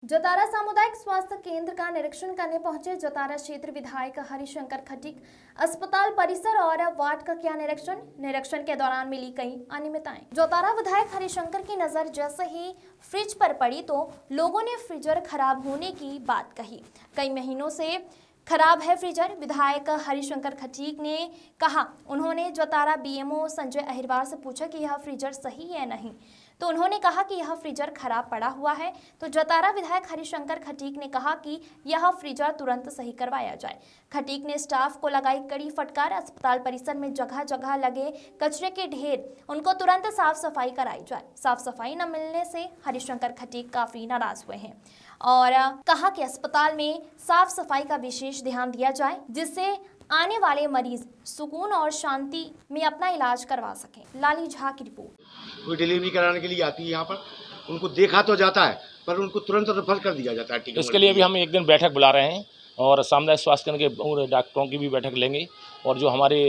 जतारा सामुदायिक स्वास्थ्य केंद्र का निरीक्षण करने पहुंचे जतारा क्षेत्र विधायक हरिशंकर खटीक। अस्पताल परिसर और वार्ड का किया निरीक्षण के दौरान मिली कई अनियमितताएं। जतारा विधायक हरिशंकर की नजर जैसे ही फ्रिज पर पड़ी तो लोगों ने फ्रीजर खराब होने की बात कही। कई महीनों से खराब है फ्रीजर। विधायक हरिशंकर खटीक ने कहा उन्होंने जतारा बीएमओ संजय अहिरवार से पूछा कि यह फ्रीजर सही है नहीं, तो उन्होंने कहा कि यह फ्रीजर खराब पड़ा हुआ है। तो जतारा विधायक हरिशंकर खटीक ने कहा कि यह फ्रीजर तुरंत सही करवाया जाए। खटीक ने स्टाफ को लगाई कड़ी फटकार। अस्पताल परिसर में जगह जगह लगे कचरे के ढेर, उनको तुरंत साफ सफाई कराई जाए। साफ सफाई न मिलने से हरिशंकर खटीक काफी नाराज हुए हैं और कहा कि अस्पताल में साफ सफाई का विशेष ध्यान दिया जाए, जिससे आने वाले मरीज सुकून और शांति में अपना इलाज करवा सकें। लाली झा की रिपोर्ट। कोई डिलीवरी कराने के लिए आती है यहाँ पर, उनको देखा तो जाता है पर उनको तुरंत रेफर कर दिया जाता है। इसके लिए भी हम एक दिन बैठक बुला रहे हैं और सामुदायिक स्वास्थ्य केंद्र के डॉक्टरों की भी बैठक लेंगे और जो हमारे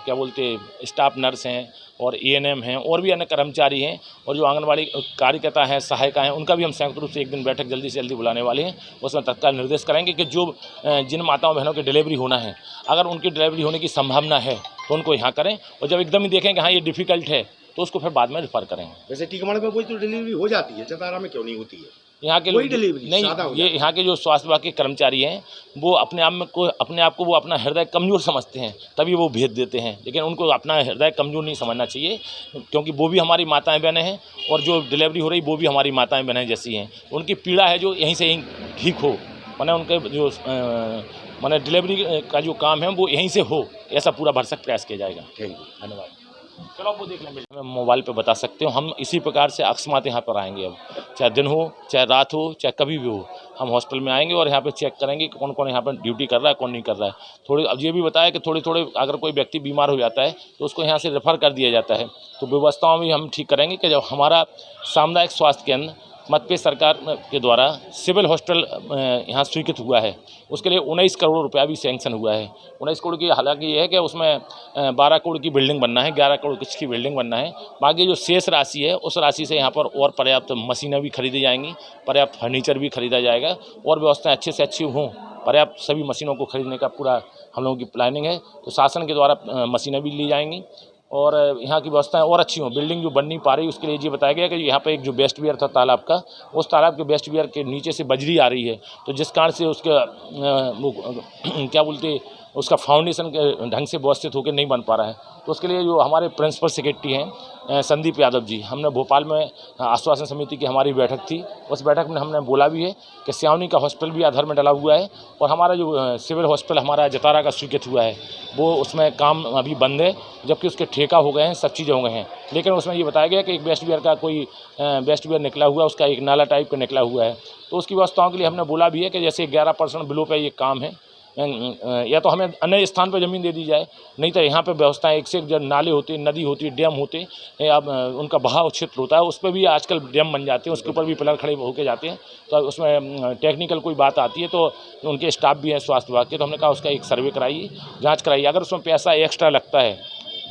क्या बोलते स्टाफ नर्स हैं और एएनएम हैं और भी अन्य कर्मचारी हैं और जो आंगनबाड़ी कार्यकर्ता हैं, सहायिका हैं, उनका भी हम संयुक्त रूप से एक दिन बैठक जल्दी से जल्दी बुलाने वाले हैं। उसमें तत्काल निर्देश करेंगे कि जो जिन माताओं बहनों की डिलीवरी होना है, अगर उनकी डिलीवरी होने की संभावना है तो उनको यहाँ करें और जब एकदम ही देखें कि हाँ ये डिफ़िकल्ट है तो उसको फिर बाद में रेफर करें। वैसे टीकमगढ़ में कोई तो डिलीवरी हो जाती है, जतारा में क्यों नहीं होती है? यहाँ के कोई डिलीवरी नहीं, ये यहाँ के जो स्वास्थ्य विभाग के कर्मचारी हैं वो अपने आप को वो अपना हृदय कमज़ोर समझते हैं, तभी वो भेज देते हैं। लेकिन उनको अपना हृदय कमज़ोर नहीं समझना चाहिए, क्योंकि वो भी हमारी माताएं बहनें हैं और जो डिलीवरी हो रही वो भी हमारी माताएं बहनें जैसी हैं। उनकी पीड़ा है जो यहीं से यहीं ठीक हो, माने उनके जो माने डिलीवरी का जो काम है वो यहीं से हो, ऐसा पूरा भरसक प्रयास किया जाएगा। थैंक यू, धन्यवाद। चलो आप वो देख लें, मैं मोबाइल पे बता सकते हो। हम इसी प्रकार से अकस्मात यहाँ पर आएंगे, अब चाहे दिन हो, चाहे रात हो, चाहे कभी भी हो, हम हॉस्पिटल में आएंगे और यहाँ पे चेक करेंगे कि कौन कौन यहाँ पर ड्यूटी कर रहा है, कौन नहीं कर रहा है। थोड़ी अब ये भी बताया कि थोड़े अगर कोई व्यक्ति बीमार हो जाता है तो उसको यहाँ से रेफ़र कर दिया जाता है। तो व्यवस्थाओं में हम ठीक करेंगे कि जब हमारा सामुदायिक स्वास्थ्य केंद्र मध्य प्रदेश सरकार के द्वारा सिविल हॉस्पिटल यहाँ स्वीकृत हुआ है, उसके लिए 19 करोड़ रुपया भी सैंक्शन हुआ है। 19 करोड़ की हालांकि ये है कि उसमें 12 करोड़ की बिल्डिंग बनना है, 11 करोड़ की बिल्डिंग बनना है। बाकी जो शेष राशि है उस राशि से यहाँ पर और पर्याप्त मशीनें भी खरीदी जाएंगी, पर्याप्त फर्नीचर भी खरीदा जाएगा और व्यवस्थाएँ अच्छे से अच्छी हों। पर्याप्त सभी मशीनों को खरीदने का पूरा हम लोगों की प्लानिंग है। तो शासन के द्वारा मशीनें भी ली जाएंगी और यहाँ की व्यवस्थाएं और अच्छी हों। बिल्डिंग जो बन नहीं पा रही उसके लिए ये बताया गया कि यहाँ पे एक जो वेस्ट वियर था तालाब का, उस तालाब के वेस्ट वियर के नीचे से बजरी आ रही है, तो जिस कारण से उसका क्या बोलते उसका फाउंडेशन के ढंग से व्यवस्थित होकर नहीं बन पा रहा है। तो उसके लिए जो हमारे प्रिंसिपल सेक्रेटरी हैं संदीप यादव जी, हमने भोपाल में आश्वासन समिति की हमारी बैठक थी, उस बैठक में हमने बोला भी है कि सियावनी का हॉस्पिटल भी आधार में डला हुआ है और हमारा जो सिविल हॉस्पिटल हमारा जतारा का स्वीकृत हुआ है वो उसमें काम अभी बंद है, जबकि उसके ठेका हो गए हैं, सब चीज़ें हो गए हैं। लेकिन उसमें ये बताया गया कि एक वेस्ट वियर का कोई वेस्ट वियर निकला हुआ है, उसका एक नाला टाइप का निकला हुआ है। तो उसकी व्यवस्थाओं के लिए हमने बोला भी है कि जैसे 11% बिलो पे ये काम है, या तो हमें अन्य स्थान पर ज़मीन दे दी जाए, नहीं तो यहाँ पे व्यवस्थाएं एक से एक नाले होते, नदी होती, डैम होते, अब उनका बहाव क्षेत्र होता है, उस पर भी आजकल डैम बन जाते हैं, उसके ऊपर भी पिलर खड़े होके जाते हैं। तो उसमें टेक्निकल कोई बात आती है तो उनके स्टाफ भी हैं स्वास्थ्य विभाग के, तो हमने कहा उसका एक सर्वे कराइए, जाँच कराइए। अगर उसमें पैसा एक्स्ट्रा लगता है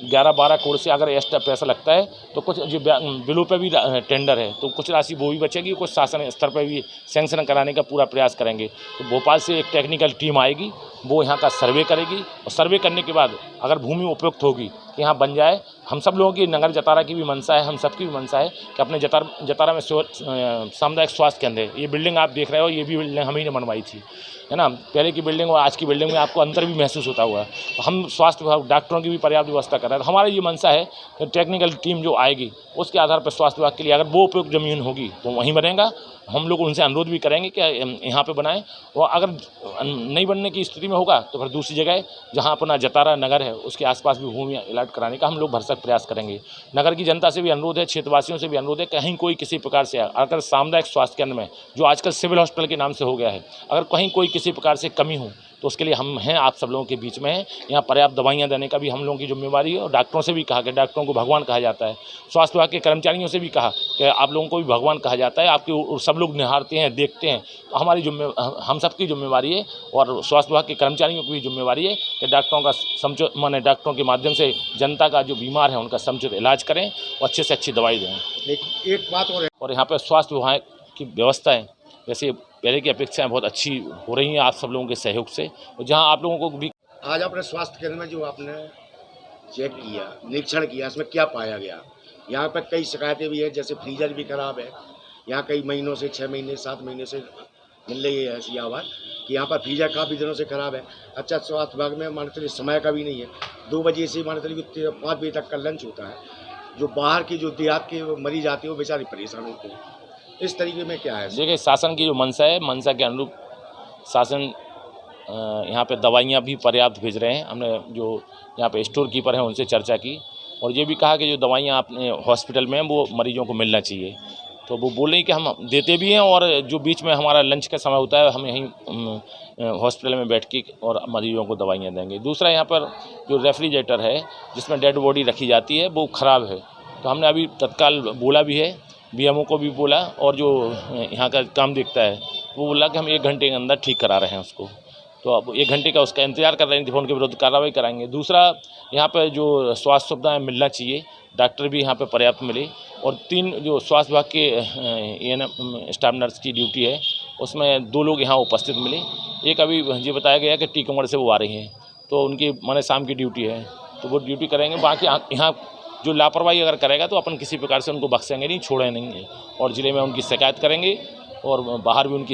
11-12 करोड़ से अगर एक्स्ट्रा पैसा लगता है तो कुछ जो बिलों पे भी टेंडर है तो कुछ राशि वो भी बचेगी, कुछ शासन स्तर पर भी सैंक्शन कराने का पूरा प्रयास करेंगे। तो भोपाल से एक टेक्निकल टीम आएगी, वो यहाँ का सर्वे करेगी और सर्वे करने के बाद अगर भूमि उपयुक्त होगी कि यहाँ बन जाए। हम सब लोगों की, नगर जतारा की भी मंशा है, हम सबकी भी मंशा है कि अपने जतारा में सामुदायिक स्वास्थ्य केंद्र है। ये बिल्डिंग आप देख रहे हो, ये भी बिल्डिंग हम ही ने बनवाई थी, है ना। पहले की बिल्डिंग और आज की बिल्डिंग में आपको अंतर भी महसूस होता हुआ। हम स्वास्थ्य विभाग डॉक्टरों की भी पर्याप्त व्यवस्था कर रहे हैं। तो हमारा ये मंशा है कि टेक्निकल टीम जो आएगी उसके आधार पर स्वास्थ्य विभाग के लिए अगर वो उपयुक्त ज़मीन होगी तो वहीं बनेगा। हम लोग उनसे अनुरोध भी करेंगे कि यहाँ पे बनाएं, और अगर नहीं बनने की स्थिति में होगा तो फिर दूसरी जगह जहाँ अपना जतारा नगर है उसके आसपास भी भूमि अलॉट कराने का हम लोग भरसक प्रयास करेंगे। नगर की जनता से भी अनुरोध है, क्षेत्रवासियों से भी अनुरोध है, कहीं कोई किसी प्रकार से अगर सामुदायिक स्वास्थ्य केंद्र में जो आजकल सिविल हॉस्पिटल के नाम से हो गया है, अगर कहीं कोई किसी प्रकार से कमी हो तो उसके लिए हम हैं, आप सब लोगों के बीच में हैं। यहाँ पर्याप्त दवाइयाँ देने का भी हम लोगों की जिम्मेवारी है और डॉक्टरों से भी कहा कि डॉक्टरों को भगवान कहा जाता है। स्वास्थ्य विभाग के कर्मचारियों से भी कहा कि आप लोगों को भी भगवान कहा जाता है, आपके सब लोग निहारते हैं, देखते हैं। तो हमारी हम सबकी जिम्मेवारी है और स्वास्थ्य विभाग के कर्मचारियों की भी जिम्मेवारी है कि डॉक्टरों का माने डॉक्टरों के माध्यम से जनता का जो बीमार है उनका समुचित इलाज करें और अच्छे से अच्छी दवाई दें। एक बात और यहाँ पर स्वास्थ्य विभाग की व्यवस्था है, जैसे पहले की अपेक्षाएं बहुत अच्छी हो रही हैं आप सब लोगों के सहयोग से, और जहां आप लोगों को भी आज अपने स्वास्थ्य केंद्र में जो आपने चेक किया, निरीक्षण किया, इसमें क्या पाया गया? यहाँ पर कई शिकायतें भी है, जैसे फ्रीजर भी खराब है। यहाँ कई महीनों से 6 महीने 7 महीने से मिल रही है ऐसी आवाज़ कि यहाँ पर फ्रीजर काफ़ी दिनों से खराब है। अच्छा, स्वास्थ्य विभाग में मान चलिए समय का भी नहीं है, 2 बजे से मान चलिए 5 बजे तक का लंच होता है। जो बाहर की जो देहात के मरीज आते हैं वो बेचारे परेशान होते हैं। इस तरीके में क्या है? देखिए, शासन की जो मंशा है, मंशा के अनुरूप शासन यहाँ पे दवाइयाँ भी पर्याप्त भेज रहे हैं। हमने जो यहाँ पे स्टोर कीपर हैं उनसे चर्चा की और ये भी कहा कि जो दवाइयाँ अपने हॉस्पिटल में हैं वो मरीजों को मिलना चाहिए। तो वो बोल रही कि हम देते भी हैं, और जो बीच में हमारा लंच का समय होता है हम यहीं हॉस्पिटल में बैठ के और मरीजों को दवाइयाँ देंगे। दूसरा, यहाँ पर जो रेफ्रिजरेटर है जिसमें डेड बॉडी रखी जाती है वो ख़राब है, तो हमने अभी तत्काल बोला भी है, बीएमओ को भी बोला, और जो यहाँ का काम देखता है वो बोला कि हम 1 घंटे के अंदर ठीक करा रहे हैं उसको। तो अब 1 घंटे का उसका इंतजार कर रहे हैं, उनके विरुद्ध कार्रवाई कराएंगे। दूसरा, यहाँ पर जो स्वास्थ्य सुविधाएँ मिलना चाहिए, डॉक्टर भी यहाँ पे पर्याप्त मिले, और 3 जो स्वास्थ्य विभाग के ANM स्टाफ नर्स की ड्यूटी है उसमें 2 लोग यहाँ उपस्थित मिले। एक अभी ये बताया गया कि टीकमगढ़ से वो आ रही हैं, तो उनकी माने शाम की ड्यूटी है तो वो ड्यूटी करेंगे। बाकी यहाँ जो लापरवाही अगर करेगा तो अपन किसी प्रकार से उनको बख्शेंगे नहीं, छोड़े नहीं, और ज़िले में उनकी शिकायत करेंगे और बाहर भी उनकी